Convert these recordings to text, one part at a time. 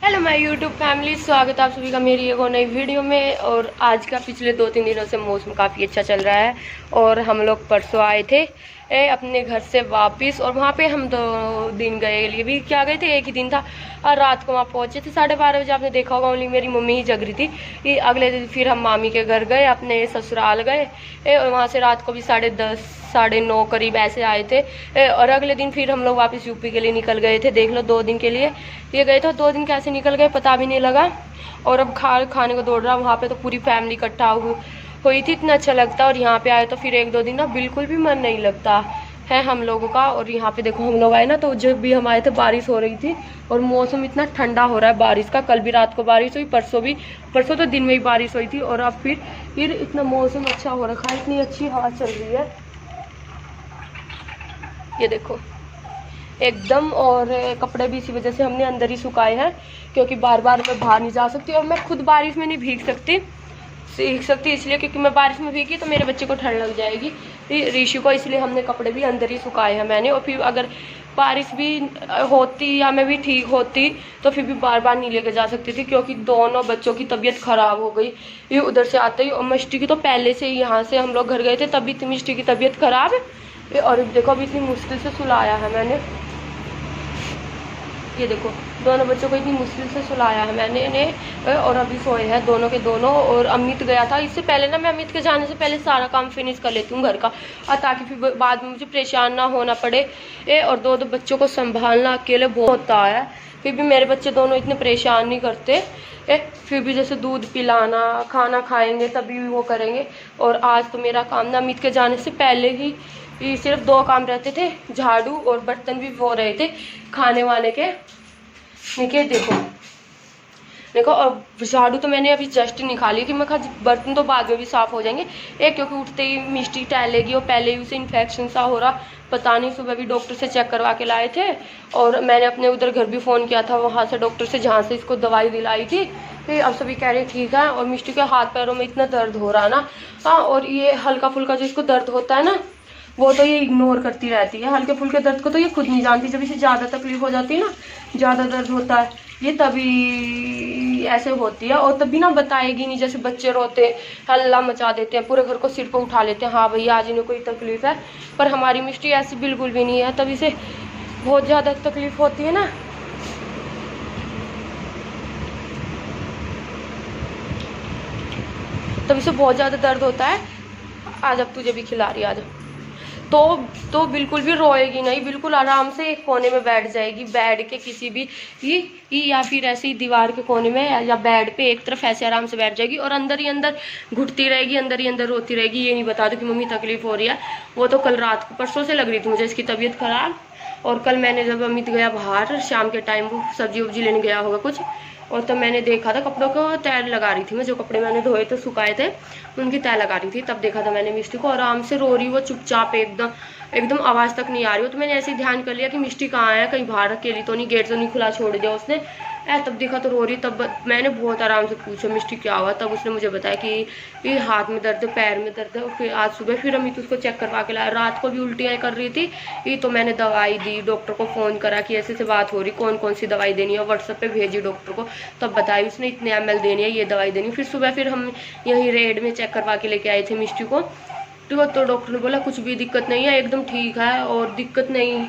Hello my YouTube family, स्वागत है आप सभी का मेरी एक और नई वीडियो में। और आज का पिछले 2-3 दिनों से मौसम काफ़ी अच्छा चल रहा है और हम लोग परसों आए थे अपने घर से वापस। और वहाँ पे हम 2 दिन गए लिए भी क्या गए थे, एक ही दिन था। और रात को वहाँ पहुँचे थे 12:30 बजे। आपने देखा होगा, ओनली मेरी मम्मी ही जग रही थी कि अगले दिन फिर हम मामी के घर गए, अपने ससुराल गए और वहाँ से रात को भी 10:30 9:30 करीब ऐसे आए थे। और अगले दिन फिर हम लोग वापस यूपी के लिए निकल गए थे। देख लो 2 दिन के लिए ये गए थे, 2 दिन कैसे निकल गए पता भी नहीं लगा। और अब खाने को दौड़ रहा। वहाँ पे तो पूरी फैमिली इकट्ठा हुई थी, इतना अच्छा लगता। और यहाँ पे आए तो फिर 1-2 दिन ना बिल्कुल भी मन नहीं लगता है हम लोगों का। और यहाँ पे देखो, हम लोग आए ना तो जब भी हम आए थे बारिश हो रही थी और मौसम इतना ठंडा हो रहा है बारिश का। कल भी रात को बारिश हुई, परसों तो दिन में ही बारिश हुई थी। और अब फिर इतना मौसम अच्छा हो रखा है, इतनी अच्छी हवा चल रही है, ये देखो एकदम। और कपड़े भी इसी वजह से हमने अंदर ही सुखाए हैं, क्योंकि बार बार मैं बाहर नहीं जा सकती और मैं खुद बारिश में नहीं भीग सकती इसलिए, क्योंकि मैं बारिश में भीगी तो मेरे बच्चे को ठंड लग जाएगी, ऋषि को, इसलिए हमने कपड़े भी अंदर ही सुखाए हैं मैंने। और फिर अगर बारिश भी होती या मैं भी ठीक होती तो फिर भी बार बार नहीं लेके जा सकती थी, क्योंकि दोनों बच्चों की तबीयत ख़राब हो गई ये उधर से आते ही। और मिष्टी की तो पहले से ही, यहाँ से हम लोग घर गए थे तभी मिष्टी की तबीयत ख़राब है। और देखो अभी इतनी मुश्किल से सुलाया है मैंने, ये देखो दोनों बच्चों को इतनी मुश्किल से सुलाया है मैंने इन्हें। और अभी सोए हैं दोनों के दोनों। और अमित गया था, इससे पहले ना मैं अमित के जाने से पहले सारा काम फिनिश कर लेती हूँ घर का, और ताकि फिर बाद में मुझे परेशान ना होना पड़े। और 2 बच्चों को संभालना अकेले बहुत होता है। फिर भी मेरे बच्चे दोनों इतने परेशान नहीं करते। फिर भी जैसे दूध पिलाना, खाना खाएंगे तभी वो करेंगे। और आज तो मेरा काम ना अमित के जाने से पहले ही सिर्फ 2 काम रहते थे, झाड़ू और बर्तन भी हो रहे थे खाने वाले के। देखो और झाड़ू तो मैंने अभी जस्ट निकाली कि मैं बर्तन तो बाद में भी साफ़ हो जाएंगे। क्योंकि उठते ही मिष्टी टहलेगी और पहले ही उसे इन्फेक्शन सा हो रहा, पता नहीं। सुबह भी डॉक्टर से चेक करवा के लाए थे। और मैंने अपने उधर घर भी फ़ोन किया था वहाँ से, डॉक्टर से, जहाँ से इसको दवाई दिलाई थी। फिर अब सभी कह रहे ठीक है। और मिष्टी के हाथ पैरों में इतना दर्द हो रहा ना, हाँ। और ये हल्का फुल्का जो इसको दर्द होता है ना, वो तो ये इग्नोर करती रहती है। हल्के फुल्के दर्द को तो ये खुद नहीं जानती। जब इसे ज़्यादा तकलीफ हो जाती है ना, ज़्यादा दर्द होता है, ये तभी ऐसे होती है। और तभी ना बताएगी नहीं, जैसे बच्चे रोते हल्ला मचा देते हैं, पूरे घर को सिर पर उठा लेते हैं, हाँ भैया आज इन्हें कोई तकलीफ है। पर हमारी मिष्टी ऐसी बिल्कुल भी नहीं है, तभी इसे बहुत ज़्यादा तकलीफ होती है ना। तभी से बहुत ज़्यादा दर्द होता है। आज अब तुझे भी खिला रही, आज तो बिल्कुल भी रोएगी नहीं, बिल्कुल आराम से एक कोने में बैठ जाएगी, बैठ के किसी भी या फिर ऐसे ही दीवार के कोने में या बेड पे एक तरफ ऐसे आराम से बैठ जाएगी। और अंदर ही अंदर घुटती रहेगी, अंदर ही अंदर रोती रहेगी। ये नहीं बता दो कि मम्मी तकलीफ हो रही है। वो तो कल रात को, परसों से लग रही थी मुझे इसकी तबीयत ख़राब। और कल मैंने जब अमित गया बाहर शाम के टाइम, वो सब्जी वब्जी लेने गया होगा कुछ, और तब मैंने देखा था कपड़ों को तय लगा रही थी मैं, जो कपड़े मैंने धोए थे सुखाए थे उनकी तय लगा रही थी। तब देखा था मैंने मिष्टी को आराम से रो रही, वो चुपचाप एकदम आवाज़ तक नहीं आ रही हो। तो मैंने ऐसे ही ध्यान कर लिया कि मिष्टी कहाँ है, कहीं बाहर अकेली तो नहीं, गेट तो नहीं खुला छोड़ दिया उसने। तब देखा तो रो रही। तब मैंने बहुत आराम से पूछा मिष्टी क्या हुआ, तब उसने मुझे बताया कि हाथ में दर्द है, पैर में दर्द है। और फिर आज सुबह फिर अमित उसको चेक करवा के लाया। रात को भी उल्टियाँ कर रही थी, तो मैंने दवाई दी, डॉक्टर को फ़ोन करा कि ऐसे बात हो रही, कौन सी दवाई देनी है, व्हाट्सएप पे भेजी डॉक्टर को। तब बताई उसने इतने ml देनी है, ये दवाई देनी। फिर सुबह हम यहीं रेड में चेक करवा के लेके आए थे मिष्टी को। तो डॉक्टर ने बोला कुछ भी दिक्कत नहीं है, एकदम ठीक है, और दिक्कत नहीं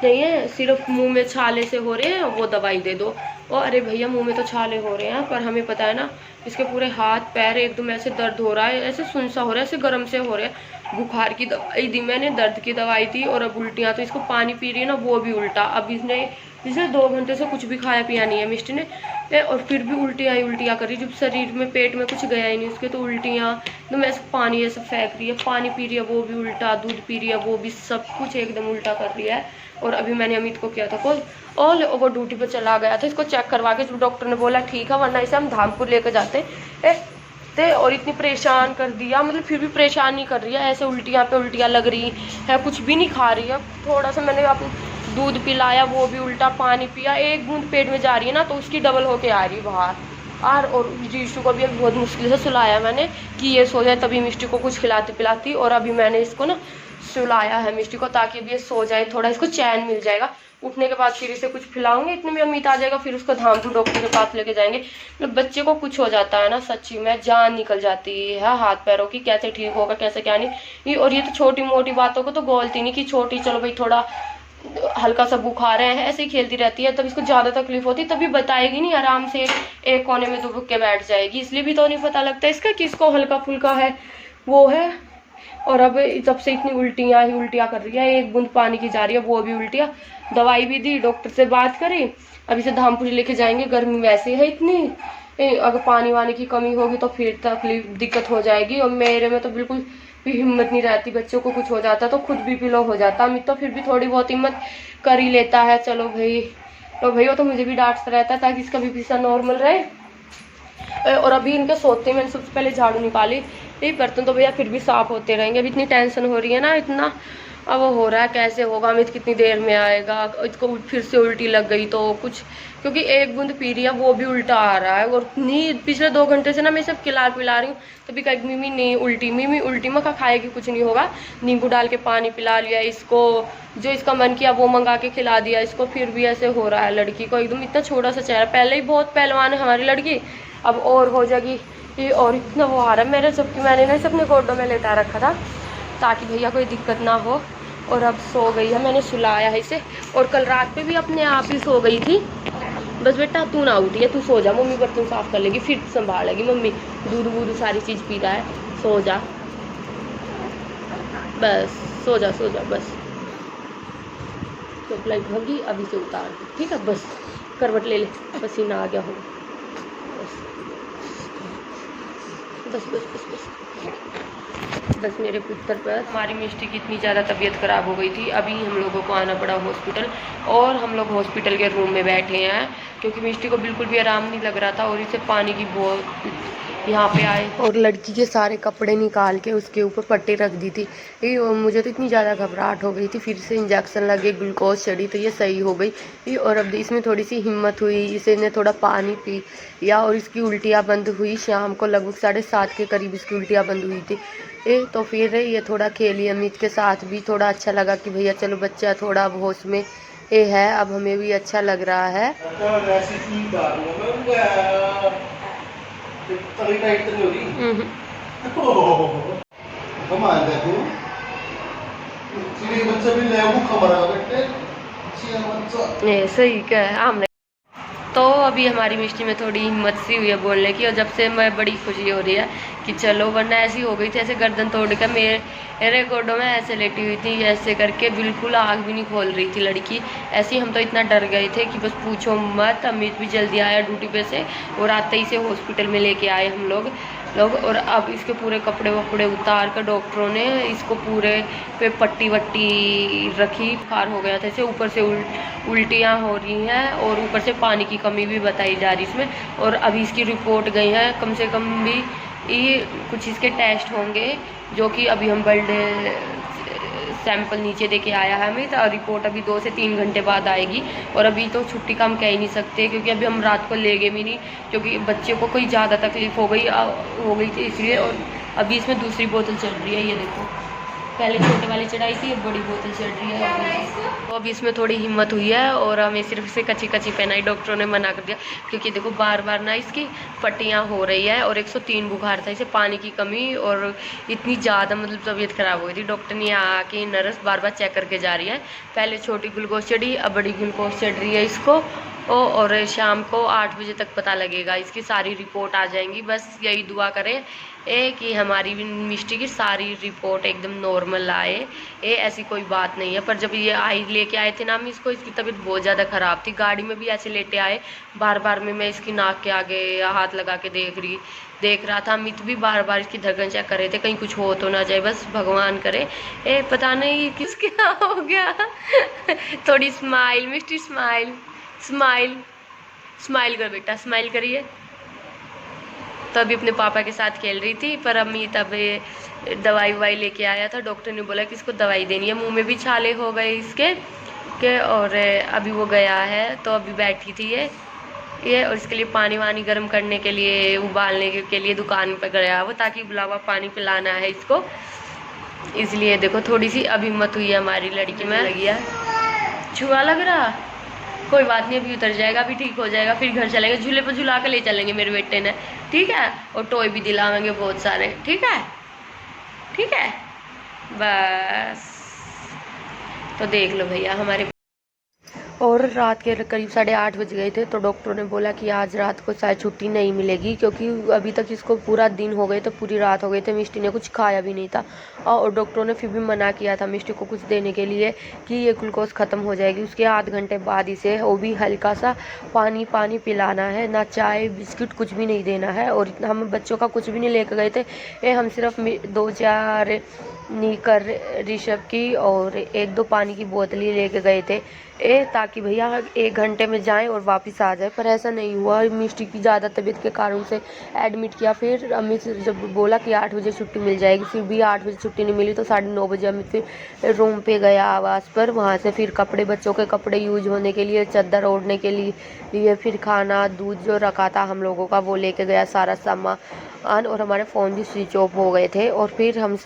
है, सिर्फ मुंह में छाले से हो रहे हैं, वो दवाई दे दो। और अरे भैया मुंह में तो छाले हो रहे हैं, पर हमें पता है ना इसके पूरे हाथ पैर एकदम ऐसे दर्द हो रहा है, ऐसे सुनसा हो रहा है, ऐसे गर्म से हो रहे हैं। बुखार की दवाई दी मैंने, दर्द की दवाई दी। और अब उल्टियाँ, तो इसको पानी पी रही है ना वो भी उल्टा। अब इसने 2 घंटे से कुछ भी खाया पिया नहीं है मिष्टी ने, और फिर भी उल्टियाँ कर रही, जब शरीर में पेट में कुछ गया ही नहीं उसके, तो उल्टियाँ एकदम ऐसे पानी ऐसे फेंक रही है, पानी पी रही है वो भी उल्टा, दूध पी रही है वो भी, सब कुछ एकदम उल्टा कर रही है। और अभी मैंने अमित को किया था कॉल, और वो ड्यूटी पर चला गया था इसको चेक करवा के, जब डॉक्टर ने बोला ठीक है, वरना इसे हम धामपुर लेकर जाते थे। और इतनी परेशान कर दिया, मतलब फिर भी परेशान नहीं कर रही है, ऐसे उल्टियाँ पे उल्टियाँ लग रही है, कुछ भी नहीं खा रही है। थोड़ा सा मैंने अपने दूध पिलाया वो भी उल्टा, पानी पिया, 1 बूंद पेट में जा रही है ना तो उसकी डबल होके आ रही है बाहर। और जीशु को भी अभी बहुत मुश्किल से सुलाया मैंने कि ये सो जाए, तभी मिष्टी को कुछ खिलाती पिलाती। और अभी मैंने इसको ना सुलाया है मिष्टी को, ताकि अभी ये सो जाए, थोड़ा इसको चैन मिल जाएगा। उठने के बाद फिर इसे कुछ खिलाऊंगी, इतने में अमित आ जाएगा, फिर उसको धामपुर डॉक्टर के पास लेके जाएंगे। मतलब बच्चे को कुछ हो जाता है ना, सच्ची में जान निकल जाती है हाथ पैरों की, कैसे ठीक होगा कैसे क्या नहीं। और ये तो छोटी मोटी बातों को तो बोलती नहीं कि छोटी, चलो भाई थोड़ा हल्का सा बुखार है, ऐसे ही खेलती रहती है। तब इसको ज्यादा तकलीफ होती तभी बताएगी नहीं, आराम से एक कोने में दुबक के बैठ जाएगी। इसलिए भी तो नहीं पता लगता इसका किसको हल्का फुल्का है वो है। और अब जब से इतनी उल्टियाँ कर रही है, एक बूंद पानी की जा रही है वो भी उल्टियाँ। दवाई भी दी, डॉक्टर से बात करी, अब इसे धामपुरी लेके जाएंगे। गर्मी वैसे है इतनी, अगर पानी वानी की कमी होगी तो फिर तकलीफ दिक्कत हो जाएगी। और मेरे में तो बिल्कुल भी हिम्मत नहीं रहती, बच्चों को कुछ हो जाता तो खुद भी लो हो जाता। अमित तो फिर भी थोड़ी बहुत हिम्मत कर ही लेता है, चलो भाई। तो भाई वो तो मुझे भी डांटता रहता है ताकि इसका बीपी सा नॉर्मल रहे। और अभी इनके सोते मैंने सबसे पहले झाड़ू निकाली, ये बर्तन तो भैया फिर भी साफ होते रहेंगे। अभी इतनी टेंशन हो रही है ना, इतना अब वो हो रहा है कैसे होगा, अमित कितनी देर में आएगा, इसको फिर से उल्टी लग गई तो कुछ, क्योंकि एक बूंद पी रही है वो भी उल्टा आ रहा है। और नहीं पिछले 2 घंटे से ना मैं सब पिला रही हूँ, तभी कहीं मिमी नहीं उल्टी, मिमी उल्टी मखा खाएगी कुछ नहीं होगा। नींबू डाल के पानी पिला लिया इसको, जो इसका मन किया वो मंगा के खिला दिया इसको, फिर भी ऐसे हो रहा है। लड़की को एकदम इतना छोटा सा चेहरा, पहले ही बहुत पहलवान है हमारी लड़की, अब और हो जाएगी ये। और इतना वो आ रहा है मेरे, जबकि मैंने ना इसे अपने गोडों में लेटा रखा था ताकि भैया कोई दिक्कत ना हो। और अब सो गई है, मैंने सुलाया है इसे। और कल रात पे भी अपने आप ही सो गई थी। बस बेटा तू ना उठी है, तू सो जा, मम्मी बर्तन साफ कर लेगी फिर संभालेगी मम्मी, दूध वूध सारी चीज़ पी रहा है, सो जा बस, सो जा बस। तो लाइट होगी अभी से उतार दी, ठीक है, बस करवट ले ले, पसीना आ गया हो, बस बस बस बस बस मेरे पुत्र पर। हमारी मिष्टी की इतनी ज़्यादा तबीयत ख़राब हो गई थी, अभी हम लोगों को आना पड़ा हॉस्पिटल। और हम लोग हॉस्पिटल के रूम में बैठे हैं क्योंकि मिष्टी को बिल्कुल भी आराम नहीं लग रहा था। और इसे पानी की बहुत यहाँ पे आए और लड़की के सारे कपड़े निकाल के उसके ऊपर पट्टी रख दी थी। ये मुझे तो इतनी ज़्यादा घबराहट हो गई थी, फिर से इंजेक्शन लगे, ग्लूकोज चढ़ी तो ये सही हो गई। और अब इसमें थोड़ी सी हिम्मत हुई, इसे ने थोड़ा पानी पी या, और इसकी उल्टियाँ बंद हुई। शाम को लगभग 7:30 के करीब इसकी उल्टियाँ बंद हुई थी। तो फिर ये थोड़ा खेली अमित के साथ भी, थोड़ा अच्छा लगा कि भैया चलो बच्चा थोड़ा अब होश में है, अब हमें भी अच्छा लग रहा है। सही क्या है हमने। तो अभी हमारी मिष्टी में थोड़ी हिम्मत सी हुई है बोलने की, और जब से मैं बड़ी खुशी हो रही है कि चलो, वरना ऐसी हो गई थी ऐसे गर्दन तोड़ कर मेरे गोडों में ऐसे लेटी हुई थी, ऐसे करके बिल्कुल आँख भी नहीं खोल रही थी लड़की। ऐसे ही हम तो इतना डर गए थे कि बस पूछो मत। अमित भी जल्दी आया ड्यूटी पे से, और आते ही से हॉस्पिटल में लेके आए हम लोग। और अब इसके पूरे कपड़े वपड़े उतार कर डॉक्टरों ने इसको पूरे पे पट्टी वट्टी रखी। बुखार हो गया था इसे, ऊपर से उल्टियाँ हो रही हैं और ऊपर से पानी की कमी भी बताई जा रही इसमें। और अभी इसकी रिपोर्ट गई है, कम से कम भी ये कुछ इसके टेस्ट होंगे, जो कि अभी हम ब्लड सैंपल नीचे देके आया है हमें, तो रिपोर्ट अभी 2 से 3 घंटे बाद आएगी। और अभी तो छुट्टी का हम कह ही नहीं सकते, क्योंकि अभी हम रात को ले गए भी नहीं, क्योंकि बच्चे को कोई ज़्यादा तकलीफ हो गई थी इसलिए। और अभी इसमें दूसरी बोतल चल रही है, ये देखो, पहले छोटे वाली चढ़ाई थी, अब बड़ी बोतल चढ़ रही है। तो अभी इसमें थोड़ी हिम्मत हुई है, और हमें सिर्फ से कच्ची पहनाई, डॉक्टरों ने मना कर दिया, क्योंकि देखो बार बार ना इसकी पट्टियाँ हो रही है, और 103 बुखार था इसे, पानी की कमी और इतनी ज़्यादा मतलब तबीयत ख़राब हो गई थी। डॉक्टर ने आके नर्स बार बार चेक करके जा रही है, पहले छोटी ग्लूकोज चढ़ी, अब बड़ी ग्लूकोज चढ़ रही है इसको। और शाम को 8 बजे तक पता लगेगा, इसकी सारी रिपोर्ट आ जाएंगी। बस यही दुआ करें कि हमारी मिष्टी की सारी रिपोर्ट एकदम नॉर्मल आए, ऐसी कोई बात नहीं है। पर जब ये लेके आए थे ना हम इसको, इसकी तबीयत बहुत ज़्यादा ख़राब थी, गाड़ी में भी ऐसे लेटे आए, बार बार में मैं इसकी नाक के आगे हाथ लगा के देख रहा था। अमित भी बार बार इसकी धड़कन चेक कर रहे थे, कहीं कुछ हो तो ना जाए, बस भगवान करे। पता नहीं किस क्या हो गया। थोड़ी स्माइल मिष्टी, स्माइल कर बेटा, स्माइल करिए। तो अभी अपने पापा के साथ खेल रही थी, पर अमित अब दवाई लेके आया था। डॉक्टर ने बोला कि इसको दवाई देनी है, मुंह में भी छाले हो गए इसके और अभी वो गया है। तो अभी बैठी थी ये और इसके लिए पानी वानी गर्म करने के लिए, उबालने के लिए दुकान पर गया वो, ताकि उबला हुआ पानी पिलाना है इसको। इसलिए देखो थोड़ी सी अभी हिम्मत हुई है हमारी लड़की में, लगी है छुआ लग रहा, कोई बात नहीं, अभी उतर जाएगा, अभी ठीक हो जाएगा, फिर घर चलेंगे, झूले पर झुला के ले चलेंगे मेरे बेटे ने, ठीक है, और टॉय भी दिलावेंगे बहुत सारे, ठीक है, ठीक है, बस। तो देख लो भैया हमारे, और रात के करीब 8:30 बज गए थे, तो डॉक्टर ने बोला कि आज रात को शायद छुट्टी नहीं मिलेगी, क्योंकि अभी तक इसको पूरा दिन हो गए थे, पूरी रात हो गई थे, मिष्टी ने कुछ खाया भी नहीं था, और डॉक्टरों ने फिर भी मना किया था मिष्टी को कुछ देने के लिए कि ये ग्लूकोज ख़त्म हो जाएगी, उसके आध घंटे बाद इसे वो भी हल्का सा पानी पिलाना है, ना चाय बिस्किट कुछ भी नहीं देना है। और हम बच्चों का कुछ भी नहीं लेकर गए थे, ये हम सिर्फ 2-4 नीकर ऋषभ की और 1-2 पानी की बोतल ही लेके गए थे, ताकि भैया 1 घंटे में जाएं और वापस आ जाए, पर ऐसा नहीं हुआ। मिष्टी की ज़्यादा तबीयत के कारण से एडमिट किया, फिर अमित जब बोला कि 8 बजे छुट्टी मिल जाएगी, फिर भी 8 बजे छुट्टी नहीं मिली, तो 9:30 बजे अमित फिर रूम पे गया आवास पर, वहाँ से फिर कपड़े, बच्चों के कपड़े यूज होने के लिए, चादर ओढ़ने के लिए फिर खाना, दूध जो रखा था हम लोगों का वो लेके गया, सारा सामान, और हमारे फ़ोन भी स्विच ऑफ हो गए थे। और फिर हम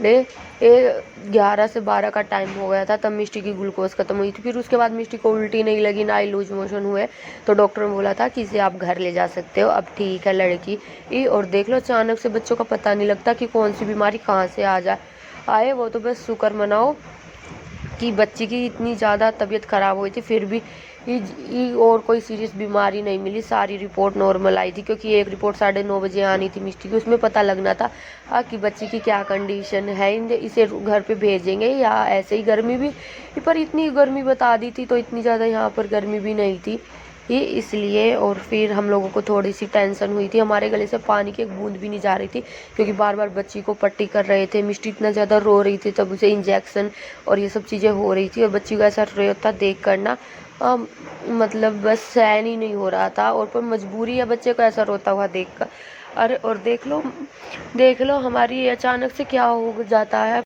11:30 से 12 का टाइम हो गया था, तब मिष्टी की ग्लूकोज ख़त्म हुई थी। फिर उसके बाद मिष्टी को उल्टी नहीं लगी, ना ही लूज मोशन हुए, तो डॉक्टर ने बोला था कि इसे आप घर ले जा सकते हो, अब ठीक है लड़की। और देख लो, अचानक से बच्चों का पता नहीं लगता कि कौन सी बीमारी कहाँ से आए। वो तो बस शुक्र मनाओ कि बच्ची की इतनी ज़्यादा तबीयत ख़राब हुई थी, फिर भी और कोई सीरियस बीमारी नहीं मिली, सारी रिपोर्ट नॉर्मल आई थी, क्योंकि एक रिपोर्ट 9:30 बजे आनी थी मिष्टी की, उसमें पता लगना था कि बच्ची की क्या कंडीशन है, इसे घर पे भेजेंगे या ऐसे ही। गर्मी भी, पर इतनी गर्मी बता दी थी, तो इतनी ज़्यादा यहाँ पर गर्मी भी नहीं थी इसलिए। और फिर हम लोगों को थोड़ी सी टेंशन हुई थी, हमारे गले से पानी की एक बूंद भी नहीं जा रही थी, क्योंकि बार बार बच्ची को पट्टी कर रहे थे। मिष्टी इतना ज़्यादा रो रही थी, तब उसे इंजेक्शन और ये सब चीज़ें हो रही थी, और बच्ची को ऐसा रोता देख कर ना मतलब बस सहन ही नहीं हो रहा था, और पर मजबूरी है बच्चे को ऐसा रोता हुआ देख कर। अरे और देख लो हमारी अचानक से क्या हो जाता है।